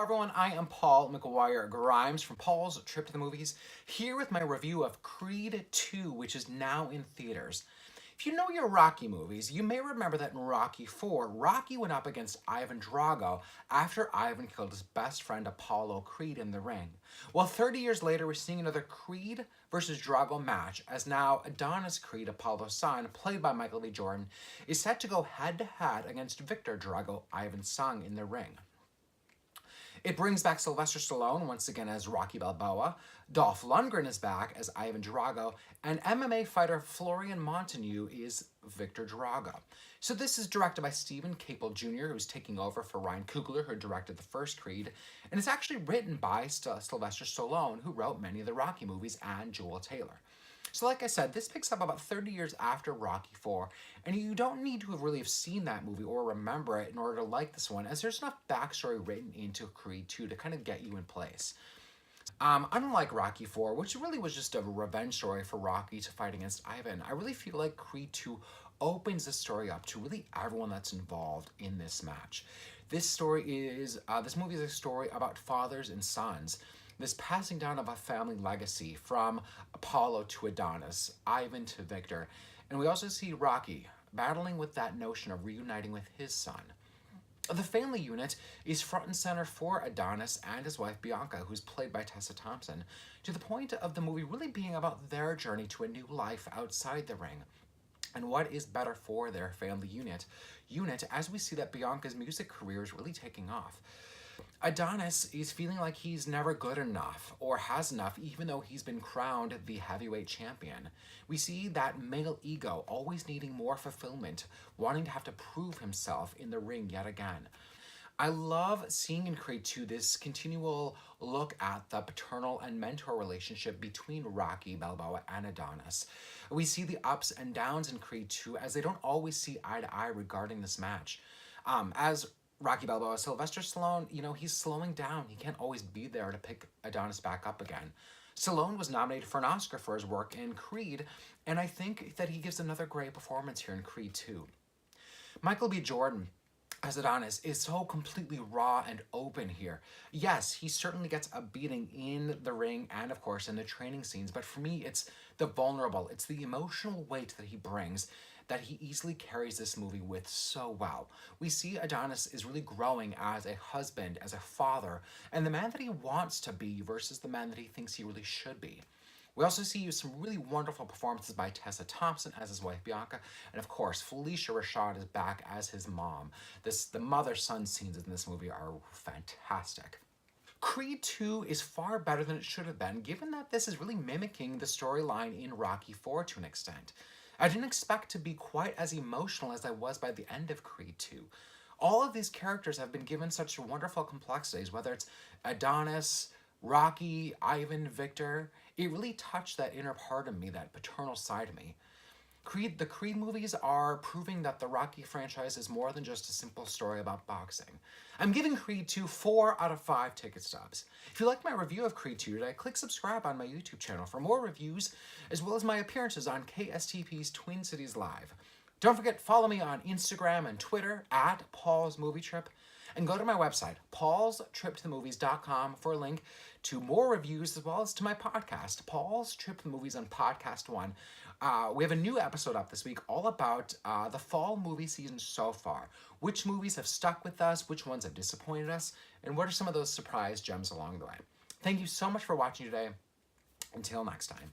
everyone, I am Paul McGuire Grimes from Paul's Trip to the Movies, here with my review of Creed 2, which is now in theaters. If you know your Rocky movies, you may remember that in Rocky 4, Rocky went up against Ivan Drago after Ivan killed his best friend Apollo Creed in the ring. Well, 30 years later, we're seeing another Creed versus Drago match, as now Adonis Creed, Apollo's son, played by Michael B. Jordan, is set to go head-to-head against Viktor Drago, Ivan's son, in the ring. It brings back Sylvester Stallone once again as Rocky Balboa, Dolph Lundgren is back as Ivan Drago, and MMA fighter Florian Montaño is Viktor Drago. So this is directed by Stephen Caple Jr., who's taking over for Ryan Coogler, who directed the first Creed, and it's actually written by Sylvester Stallone, who wrote many of the Rocky movies, and Joel Taylor. So like I said, this picks up about 30 years after Rocky 4, and you don't need to have really seen that movie or remember it in order to like this one, as there's enough backstory written into Creed 2 to kind of get you in place. Unlike Rocky 4, which really was just a revenge story for Rocky to fight against Ivan, I really feel like Creed 2 opens the story up to really everyone that's involved in this match. This movie is a story about fathers and sons, this passing down of a family legacy from Apollo to Adonis, Ivan to Viktor, and we also see Rocky battling with that notion of reuniting with his son. The family unit is front and center for Adonis and his wife Bianca, who's played by Tessa Thompson, to the point of the movie really being about their journey to a new life outside the ring. And what is better for their family unit as we see that Bianca's music career is really taking off. Adonis is feeling like he's never good enough or has enough, even though he's been crowned the heavyweight champion. We see that male ego always needing more fulfillment, wanting to have to prove himself in the ring yet again. I love seeing in Creed 2 this continual look at the paternal and mentor relationship between Rocky Balboa and Adonis. We see the ups and downs in Creed 2 as they don't always see eye to eye regarding this match. As Rocky Balboa, Sylvester Stallone, he's slowing down. He can't always be there to pick Adonis back up again. Stallone was nominated for an Oscar for his work in Creed, and I think that he gives another great performance here in Creed 2. Michael B. Jordan as Adonis is so completely raw and open here. Yes, he certainly gets a beating in the ring and, of course, in the training scenes, but for me, it's the vulnerable, it's the emotional weight that he brings that he easily carries this movie with so well. We see Adonis is really growing as a husband, as a father, and the man that he wants to be versus the man that he thinks he really should be. We also see some really wonderful performances by Tessa Thompson as his wife Bianca, and of course, Felicia Rashad is back as his mom. The mother-son scenes in this movie are fantastic. Creed 2 is far better than it should have been, given that this is really mimicking the storyline in Rocky 4 to an extent. I didn't expect to be quite as emotional as I was by the end of Creed 2. All of these characters have been given such wonderful complexities, whether it's Adonis, Rocky, Ivan, Viktor. It really touched that inner part of me, that paternal side of me. The Creed movies are proving that the Rocky franchise is more than just a simple story about boxing. I'm giving Creed 2 4 out of 5 ticket stubs. If you like my review of Creed 2 today, click subscribe on my YouTube channel for more reviews, as well as my appearances on KSTP's Twin Cities Live. Don't forget, follow me on Instagram and Twitter at Paul's Movie Trip, and go to my website, paulstriptothemovies.com, for a link to more reviews as well as to my podcast, Paul's Trip to the Movies on Podcast 1. We have a new episode up this week all about the fall movie season so far. Which movies have stuck with us, which ones have disappointed us, and what are some of those surprise gems along the way. Thank you so much for watching today. Until next time.